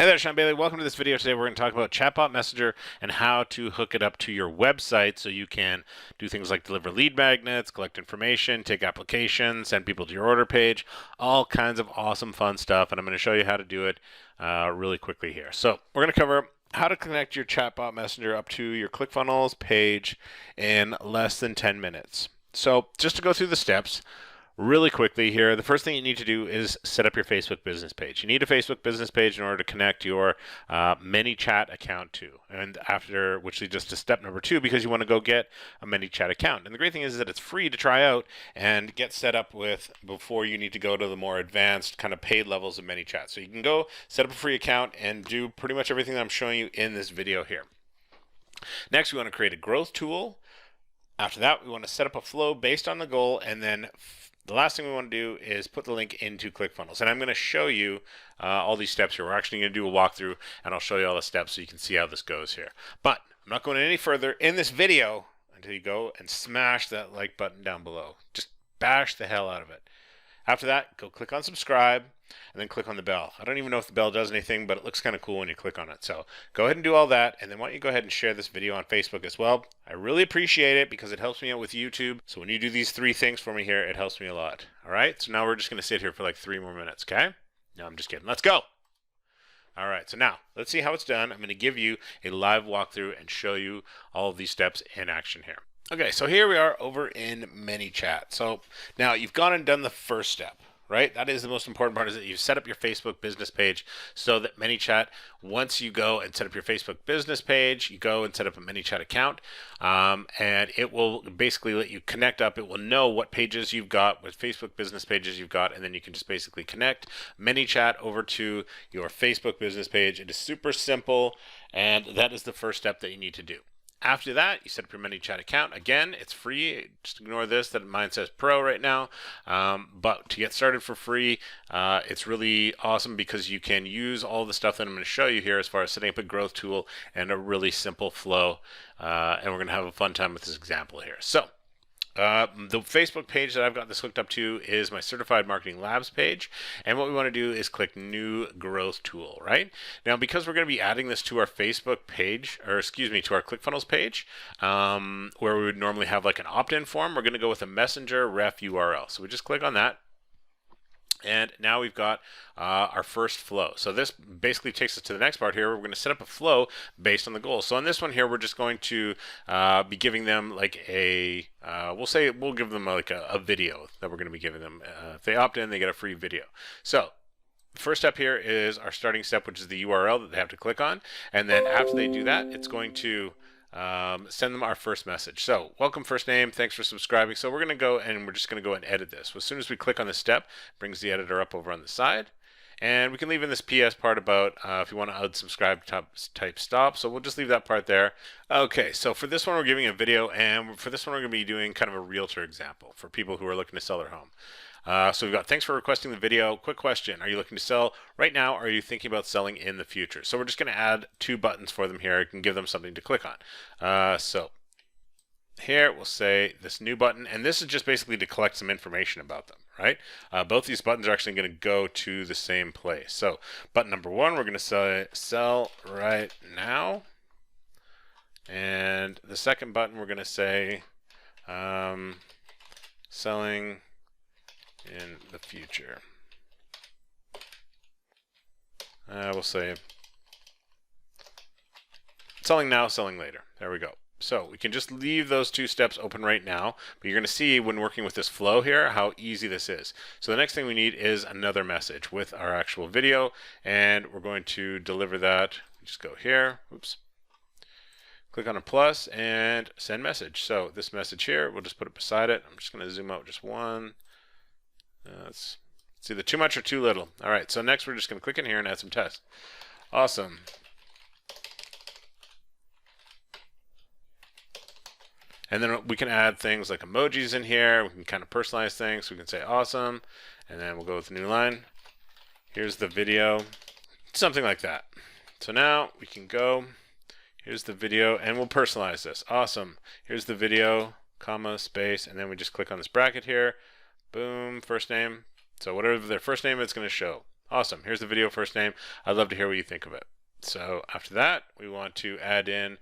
Hey there, Sean Bailey. Welcome to this video. Today we're going to talk about Chatbot Messenger and how to hook it up to your website so you can do things like deliver lead magnets, collect information, take applications, send people to your order page, all kinds of awesome fun stuff. And I'm going to show you how to do it really quickly here. So we're going to cover how to connect your Chatbot Messenger up to your ClickFunnels page in less than 10 minutes. So just to go through the steps, really quickly here, the first thing you need to do is set up your Facebook business page. You need a Facebook business page in order to connect your Manychat account to, and after which leads us to step number 2, because you want to go get a Manychat account. And the great thing is that it's free to try out and get set up with before you need to go to the more advanced kind of paid levels of Manychat. So you can go set up a free account and do pretty much everything that I'm showing you in this video here. Next, we want to create a growth tool. After that, we want to set up a flow based on the goal, and then the last thing we want to do is put the link into ClickFunnels. And I'm going to show you all these steps here. We're actually going to do a walkthrough, and I'll show you all the steps so you can see how this goes here. But I'm not going any further in this video until you go and smash that like button down below. Just bash the hell out of it. After that, go click on subscribe and then click on the bell. I don't even know if the bell does anything, but it looks kind of cool when you click on it. So go ahead and do all that, and then why don't you go ahead and share this video on Facebook as well. I really appreciate it because it helps me out with YouTube. So when you do these 3 things for me here, it helps me a lot. All right, so now we're just going to sit here for like 3 more minutes, okay? No, I'm just kidding. Let's go. All right, so now let's see how it's done. I'm going to give you a live walkthrough and show you all of these steps in action here. Okay, so here we are over in Manychat. So now you've gone and done the first step, right? That is the most important part, is that you've set up your Facebook business page so that Manychat, once you go and set up your Facebook business page, you go and set up a Manychat account, and it will basically let you connect up. It will know what pages you've got, what Facebook business pages you've got, and then you can just basically connect Manychat over to your Facebook business page. It is super simple, and that is the first step that you need to do. After that, you set up your Manychat account. Again, it's free. Just ignore this, that mine says Pro right now. But to get started for free, it's really awesome because you can use all the stuff that I'm going to show you here as far as setting up a growth tool and a really simple flow. And we're going to have a fun time with this example here. So the Facebook page that I've got this hooked up to is my Certified Marketing Labs page, and what we want to do is click New Growth Tool. Right now, because we're going to be adding this to our Facebook page, or excuse me, to our ClickFunnels page, where we would normally have like an opt-in form, we're going to go with a Messenger ref URL. So we just click on that. And now we've got our first flow. So this basically takes us to the next part here. We're going to set up a flow based on the goals. So on this one here, we're just going to be giving them like a, we'll give them like a video that we're going to be giving them. If they opt in, they get a free video. So the first step here is our starting step, which is the URL that they have to click on. And then after they do that, it's going to send them our first message. So welcome, first name, thanks for subscribing. So we're going to go and we're just going to go and edit this. So as soon as we click on this step, it brings the editor up over on the side. And we can leave in this PS part about if you want to unsubscribe type stop. So we'll just leave that part there. Okay, so for this one, we're giving a video, and for this one, we're going to be doing kind of a realtor example for people who are looking to sell their home. So we've got, thanks for requesting the video. Quick question. Are you looking to sell right now, or are you thinking about selling in the future? So we're just going to add 2 buttons for them here. You can give them something to click on. So here we'll say this new button, and this is just basically to collect some information about them, right? Both these buttons are actually going to go to the same place. So button number 1, we're going to say sell right now. And the second button, we're going to say selling in the future. We'll say selling now, selling later. There we go. So we can just leave those 2 steps open right now, but you're going to see when working with this flow here how easy this is. So the next thing we need is another message with our actual video, and we're going to deliver that. Just go here, oops, click on a plus and send message. So this message here, we'll just put it beside it. I'm just going to zoom out just one. It's either too much or too little. All right, so next we're just going to click in here and add some text. Awesome. And then we can add things like emojis in here. We can kind of personalize things. We can say awesome, and then we'll go with a new line. Here's the video, something like that. So now we can go, here's the video, and we'll personalize this. Awesome. Here's the video, comma, space, and then we just click on this bracket here. Boom, first name. So whatever their first name is going to show. Awesome. Here's the video first name. I'd love to hear what you think of it. So after that, we want to add in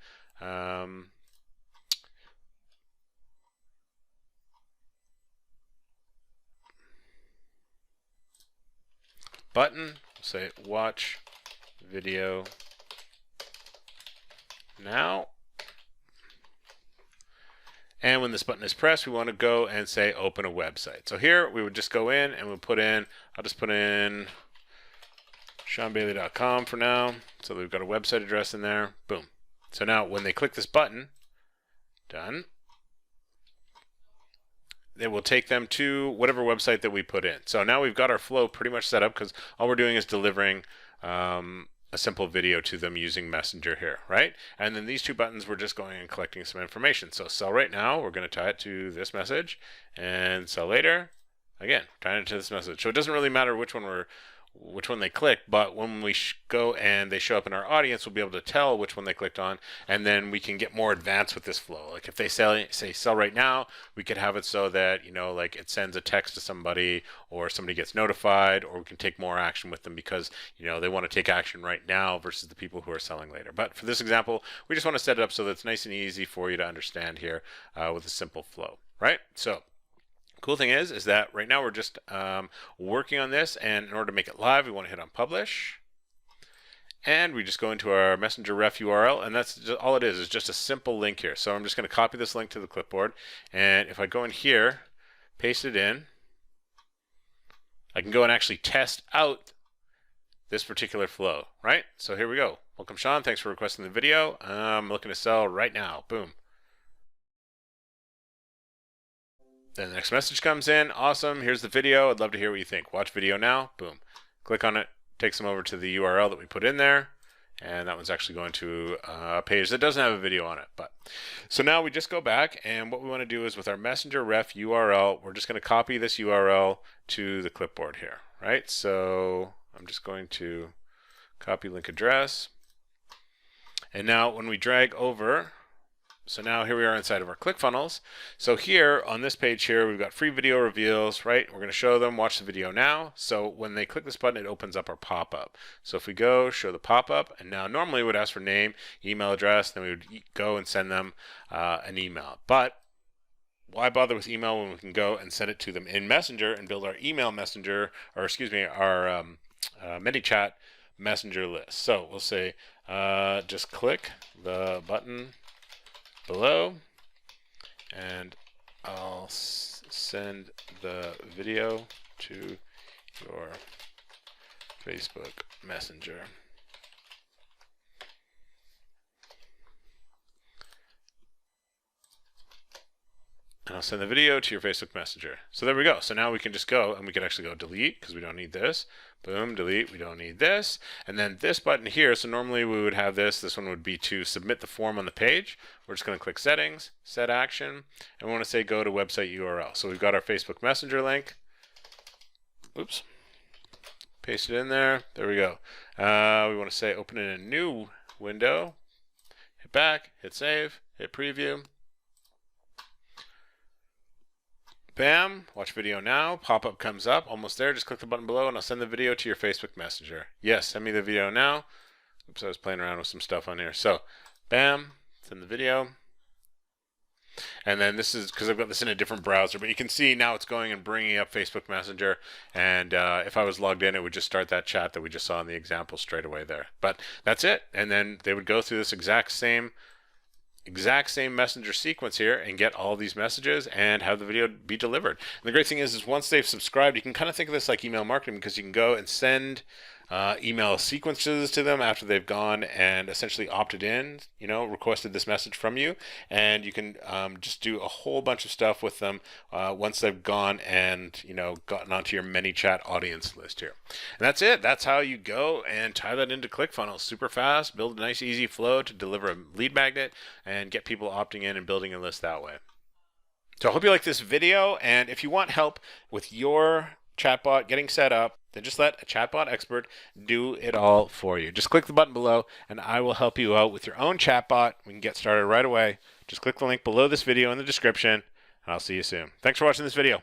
button. Say watch video now. And when this button is pressed, we want to go and say open a website. So here we would just go in and we'll put in, I'll just put in SeanBailey.com for now. So we've got a website address in there. Boom. So now when they click this button, done, it will take them to whatever website that we put in. So now we've got our flow pretty much set up because all we're doing is delivering a simple video to them using Messenger here, right? And then these two buttons, we're just going and collecting some information. So sell right now, we're going to tie it to this message, and sell later, again, tying it to this message. So it doesn't really matter which one they click, but when we go and they show up in our audience, we'll be able to tell which one they clicked on, and then we can get more advanced with this flow. Like if they say sell right now, we could have it so that, you know, like it sends a text to somebody or somebody gets notified, or we can take more action with them because, you know, they want to take action right now versus the people who are selling later. But for this example, we just want to set it up so that it's nice and easy for you to understand here with a simple flow, right? So cool thing is that right now we're just working on this, and in order to make it live, we want to hit on publish, and we just go into our Messenger ref URL, and that's just, all it is just a simple link here. So I'm just going to copy this link to the clipboard, and if I go in here, paste it in, I can go and actually test out this particular flow, right? So here we go. Welcome, Sean. Thanks for requesting the video. I'm looking to sell right now. Boom. Then the next message comes in. Awesome. Here's the video. I'd love to hear what you think. Watch video now. Boom. Click on it. Takes them over to the URL that we put in there. And that one's actually going to a page that doesn't have a video on it. But so now we just go back, and what we want to do is with our Messenger ref URL, we're just going to copy this URL to the clipboard here, right? So I'm just going to copy link address. And now when we drag over, so now here we are inside of our ClickFunnels. So here on this page here, we've got free video reveals, right? We're going to show them, watch the video now. So when they click this button, it opens up our pop-up. So if we go, show the pop-up, and now normally it would ask for name, email address, then we would go and send them an email. But why bother with email when we can go and send it to them in Messenger and build our email messenger, or excuse me, our Manychat messenger list. So we'll say just click the button below, and I'll send the video to your Facebook Messenger. And I'll send the video to your Facebook Messenger. So there we go. So now we can just go, and we can actually go delete because we don't need this. Boom, delete, we don't need this. And then this button here, so normally we would have this. This one would be to submit the form on the page. We're just going to click settings, set action, and we want to say go to website URL. So we've got our Facebook Messenger link. Oops. Paste it in there. There we go. We want to say open in a new window. Hit back, hit save, hit preview. Bam, watch video now, pop-up comes up, almost there, just click the button below and I'll send the video to your Facebook Messenger. Yes, send me the video now. Oops, I was playing around with some stuff on here. So, bam, send the video. And then this is, because I've got this in a different browser, but you can see now it's going and bringing up Facebook Messenger, and if I was logged in, it would just start that chat that we just saw in the example straight away there. But that's it, and then they would go through this exact same messenger sequence here and get all these messages and have the video be delivered. And the great thing is once they've subscribed, you can kind of think of this like email marketing, because you can go and send email sequences to them after they've gone and essentially opted in, you know, requested this message from you, and you can just do a whole bunch of stuff with them once they've gone and, you know, gotten onto your Manychat audience list here. And that's it. That's how you go and tie that into ClickFunnels super fast, build a nice easy flow to deliver a lead magnet and get people opting in and building a list that way. So I hope you like this video, and if you want help with your chatbot getting set up, then just let a chatbot expert do it all for you. Just click the button below and I will help you out with your own chatbot. We can get started right away. Just click the link below this video in the description, and I'll see you soon. Thanks for watching this video.